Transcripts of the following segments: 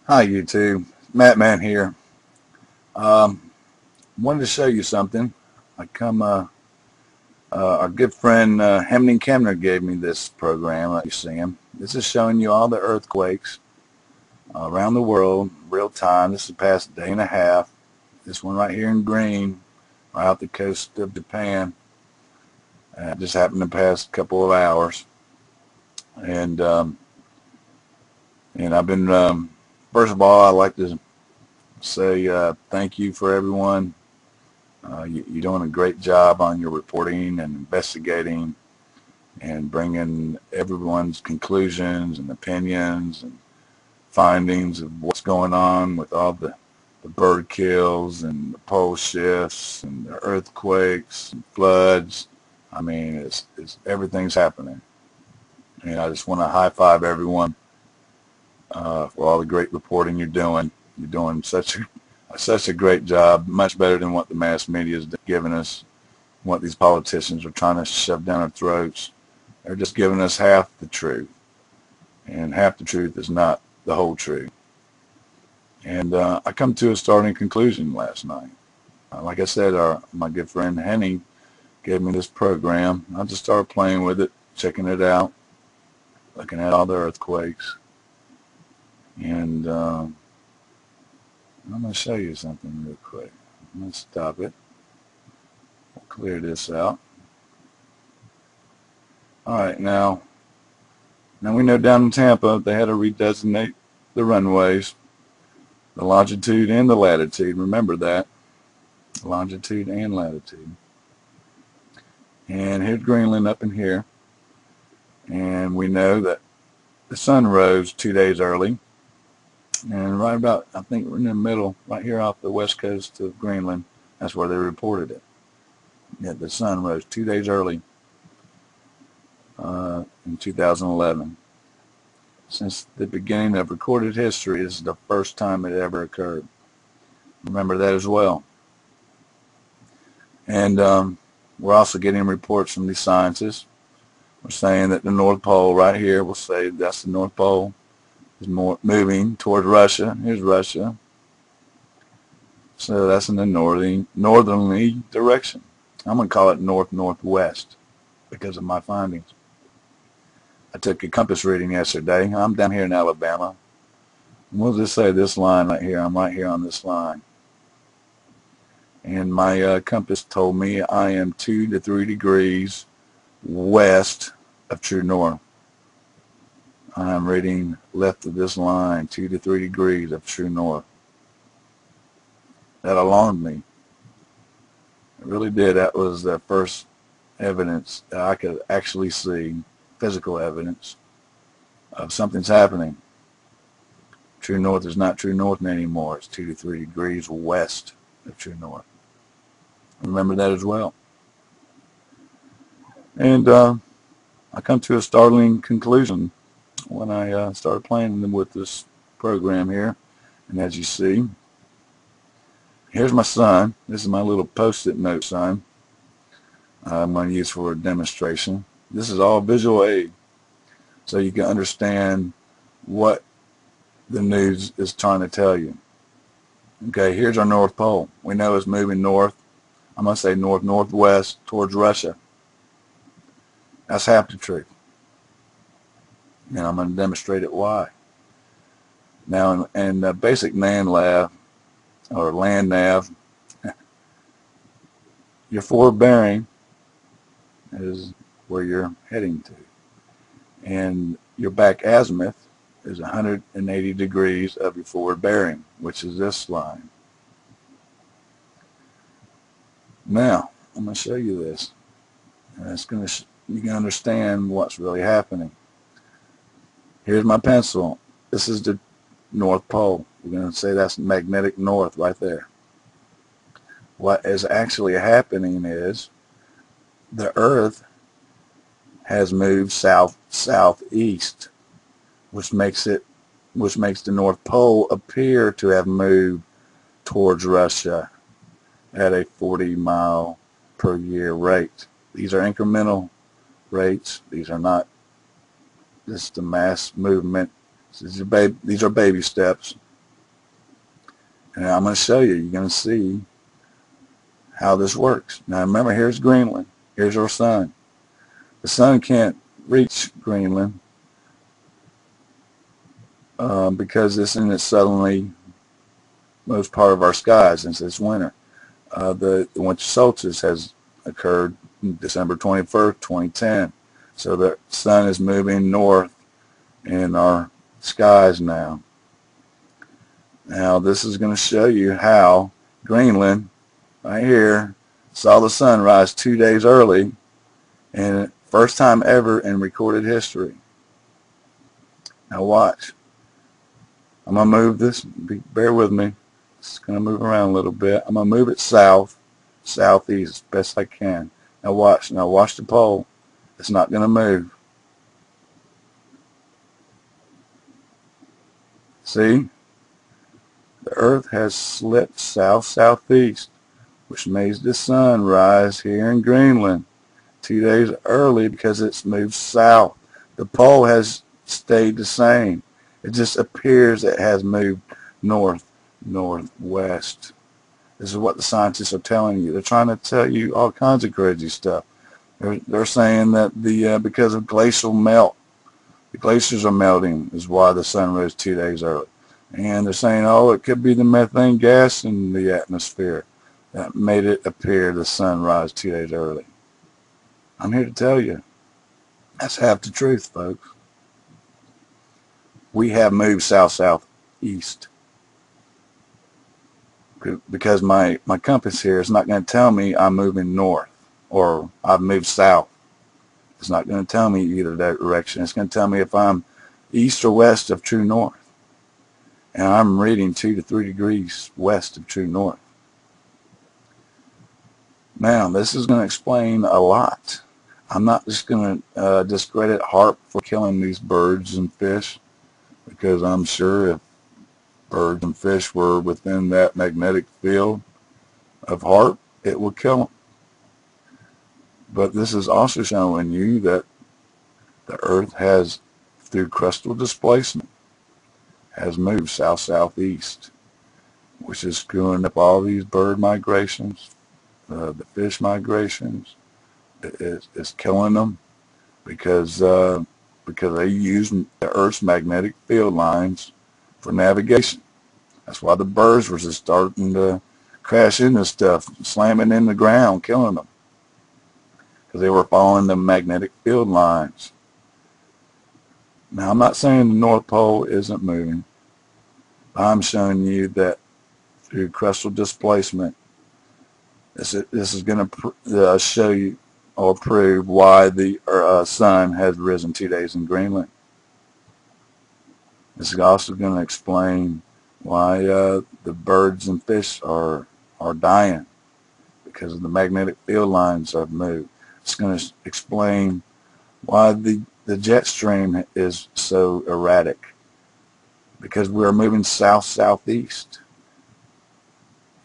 Hi YouTube, Matt Man here. Um, Wanted to show you something. Our good friend Hemning Kemner gave me this program. You see him. This is showing you all the earthquakes around the world, real time. This is the past day and a half. This one right here in green, right off the coast of Japan. Just happened the past couple of hours, and um, and I've been. First of all, I'd like to say thank you for everyone. You're doing a great job on your reporting and investigating and bringing everyone's conclusions and opinions and findings of what's going on with all the bird kills and the pole shifts and the earthquakes and floods. I mean, it's everything's happening. And I just want to high five everyone for all the great reporting you're doing. You're doing such a great job, much better than what the mass media is giving us, what these politicians are trying to shove down our throats. They're just giving us half the truth, and half the truth is not the whole truth. And I come to a starting conclusion last night. Like I said, my good friend Henny gave me this program. I just started playing with it, checking it out, looking at all the earthquakes, and I'm going to show you something real quick. I'm going to stop it. We'll clear this out. All right, now we know down in Tampa they had to redesignate the runways, the longitude and the latitude. Remember that, longitude and latitude. And here's Greenland up in here, and we know that the sun rose 2 days early. And right about, I think we're in the middle, right here off the west coast of Greenland, that's where they reported it. Yet the sun rose 2 days early in 2011. Since the beginning of recorded history, this is the first time it ever occurred. Remember that as well. And we're also getting reports from these scientists. We're saying that the North Pole right here, we'll say that's the North Pole, is moving toward Russia. Here's Russia. So that's in the northerly direction. I'm going to call it north-northwest because of my findings. I took a compass reading yesterday. I'm down here in Alabama. And we'll just say this line right here. I'm right here on this line. And my compass told me I am 2 to 3 degrees west of true north. I'm reading left of this line, 2 to 3 degrees of true north. That alarmed me. It really did. That was the first evidence that I could actually see, physical evidence, of something's happening. True north is not true north anymore. It's 2 to 3 degrees west of true north. Remember that as well. And I come to a startling conclusion when I started playing with this program here. And as you see, here's my sun. This is my little post-it note sign I'm going to use for a demonstration. This is all visual aid, so you can understand what the news is trying to tell you. Okay, here's our North Pole. We know it's moving north. I'm going to say north-northwest towards Russia. That's half the truth. And I'm going to demonstrate it why. Now, in basic land nav, or land nav, your forward bearing is where you're heading to. And your back azimuth is 180 degrees of your forward bearing, which is this line. Now, I'm going to show you this. And it's going to you can understand what's really happening. Here's my pencil. This is the North Pole. We're going to say that's magnetic north right there. What is actually happening is the Earth has moved southeast, which makes the North Pole appear to have moved towards Russia at a 40-mile per year rate. These are incremental rates. These are not just the mass movement. These are baby steps. And I'm going to show you. You're going to see how this works. Now remember, here's Greenland. Here's our sun. The sun can't reach Greenland because it's in the southerly most part of our skies since it's winter. The winter solstice has occurred December 21st, 2010. So the sun is moving north in our skies now. Now this is going to show you how Greenland, right here, saw the sun rise 2 days early, and first time ever in recorded history. Now watch. I'm going to move this. Bear with me. It's going to move around a little bit. I'm going to move it south, southeast as best I can. Now watch. Now watch the pole. It's not going to move. See? The earth has slipped south-southeast, which makes the sun rise here in Greenland 2 days early because it's moved south. The pole has stayed the same. It just appears it has moved northwest. This is what the scientists are telling you. They're trying to tell you all kinds of crazy stuff. They're saying that because of glacial melt, the glaciers are melting is why the sun rose 2 days early. And they're saying, oh, it could be the methane gas in the atmosphere that made it appear the sun rise 2 days early. I'm here to tell you, that's half the truth, folks. We have moved south-southeast. Because my compass here is not going to tell me I'm moving north or I've moved south. It's not going to tell me either direction. It's going to tell me if I'm east or west of true north. And I'm reading 2 to 3 degrees west of true north. Now, this is going to explain a lot. I'm not just going to discredit HAARP for killing these birds and fish, because I'm sure if birds and fish were within that magnetic field of HAARP, it would kill them. But this is also showing you that the Earth has, through crustal displacement, has moved south-southeast, which is screwing up all these bird migrations, the fish migrations. It's killing them because they use the Earth's magnetic field lines for navigation. That's why the birds were just starting to crash into stuff, slamming in the ground, killing them, because they were following the magnetic field lines. Now, I'm not saying the North Pole isn't moving. I'm showing you that through crustal displacement, this is going to show you or prove why the sun has risen 2 days in Greenland. This is also going to explain why the birds and fish are dying, because the magnetic field lines have moved. It's going to explain why the jet stream is so erratic, because we're moving south-southeast.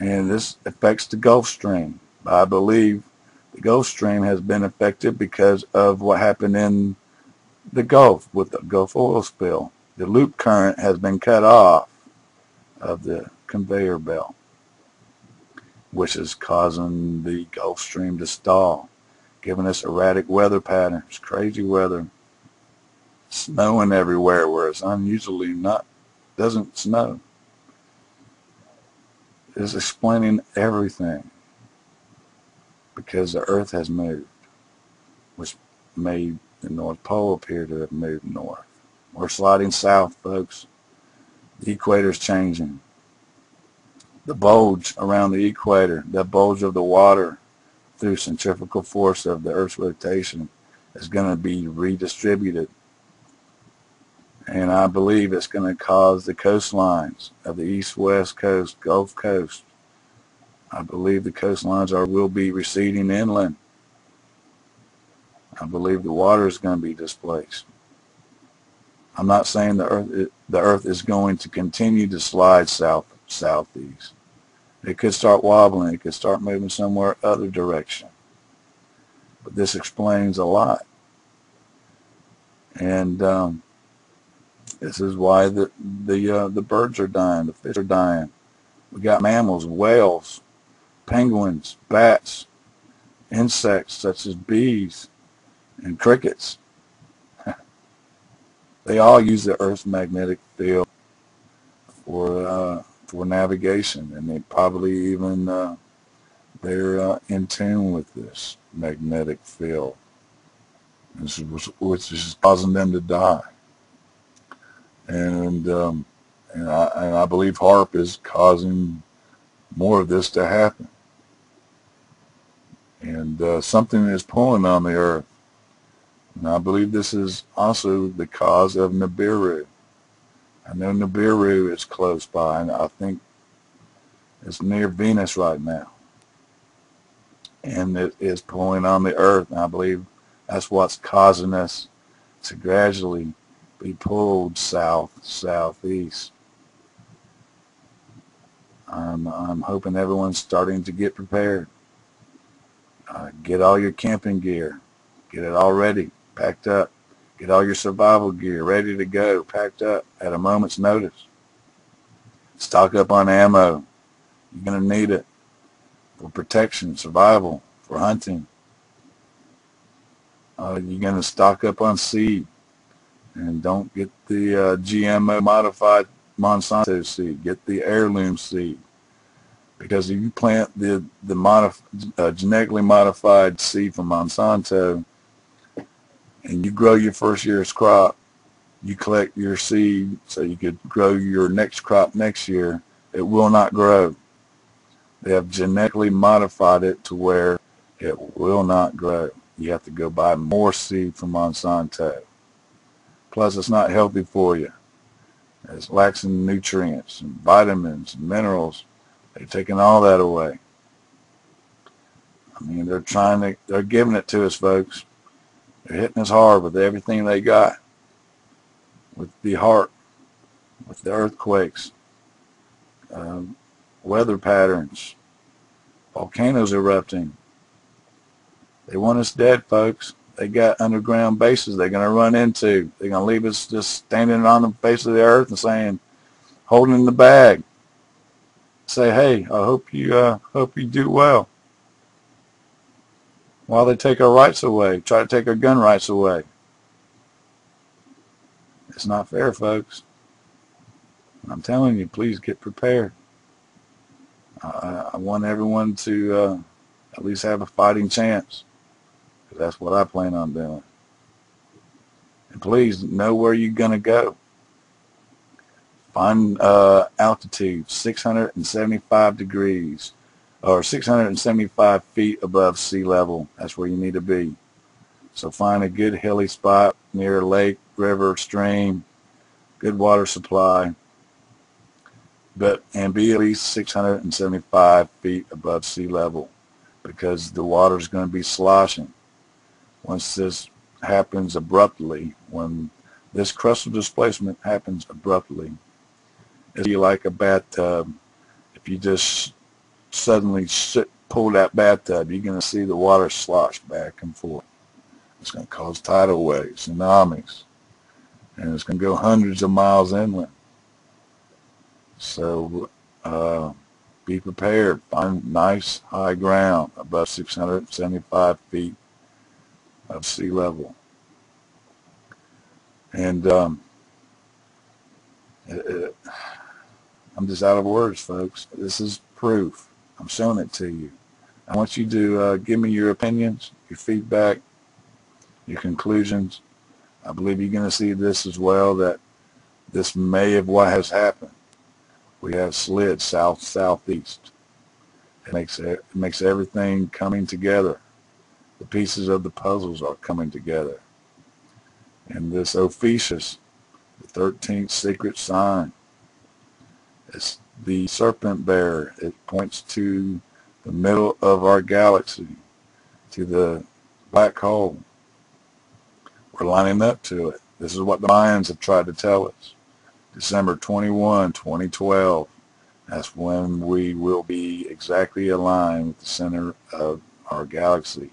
And this affects the Gulf Stream. I believe the Gulf Stream has been affected because of what happened in the Gulf with the Gulf oil spill. The loop current has been cut off of the conveyor belt, which is causing the Gulf Stream to stall, giving us erratic weather patterns, crazy weather, snowing everywhere where it's unusually doesn't snow. It's explaining everything, because the Earth has moved, which made the North Pole appear to have moved north. We're sliding south, folks. The equator's changing. The bulge around the equator, the bulge of the water through centrifugal force of the Earth's rotation, is going to be redistributed. And I believe it's going to cause the coastlines of the east-west coast, Gulf Coast. I believe the coastlines will be receding inland. I believe the water is going to be displaced. I'm not saying the Earth is going to continue to slide southeast. It could start wobbling. It could start moving somewhere other direction. But this explains a lot. And this is why the birds are dying, the fish are dying, We got mammals, whales, penguins, bats, insects such as bees and crickets. They all use the Earth's magnetic field for navigation, and they probably even they're in tune with this magnetic field, which is causing them to die. And I believe HAARP is causing more of this to happen. And something is pulling on the Earth. And I believe this is also the cause of Nibiru. I know Nibiru is close by, and I think it's near Venus right now. And it is pulling on the Earth, and I believe that's what's causing us to gradually be pulled south, southeast. I'm hoping everyone's starting to get prepared. Get all your camping gear. Get it all ready, packed up. Get all your survival gear ready to go, packed up at a moment's notice. Stock up on ammo. You're going to need it for protection, survival, for hunting. You're going to stock up on seed. And don't get the GMO modified Monsanto seed. Get the heirloom seed. Because if you plant the genetically modified seed from Monsanto and you grow your first year's crop, you collect your seed so you could grow your next crop next year, it will not grow. They have genetically modified it to where it will not grow. You have to go buy more seed from Monsanto. Plus, it's not healthy for you. It's lacks in nutrients and vitamins and minerals. They're taking all that away. I mean, they're giving it to us, folks. They're hitting us hard with everything they got. With the heart, with the earthquakes, weather patterns, volcanoes erupting. They want us dead, folks. They got underground bases they're going to run into. They're going to leave us just standing on the face of the earth and saying, holding the bag. Say, hey, I hope you do well. While they take our rights away, try to take our gun rights away. It's not fair, folks. I'm telling you, please get prepared. I want everyone to at least have a fighting chance. Because that's what I plan on doing. And please know where you're going to go. Find altitude 675 degrees or 675 feet above sea level. That's where you need to be. So find a good hilly spot near a lake, river, stream, good water supply, and be at least 675 feet above sea level, because the water is going to be sloshing. Once this happens abruptly, when this crustal displacement happens abruptly, it'll be like a bathtub. If you just suddenly pull that bathtub, you're going to see the water slosh back and forth. It's going to cause tidal waves, tsunamis, and it's going to go hundreds of miles inland. So be prepared. Find nice high ground above 675 feet of sea level. And I'm just out of words, folks. This is proof. I'm showing it to you. I want you to give me your opinions, your feedback, your conclusions. I believe you're going to see this as well, that this may have what has happened. We have slid south-southeast. It makes everything coming together. The pieces of the puzzles are coming together. And this Ophiuchus, the 13th secret sign, it's the serpent bearer. It points to the middle of our galaxy, to the black hole. We're lining up to it. This is what the Mayans have tried to tell us. December 21, 2012. That's when we will be exactly aligned with the center of our galaxy.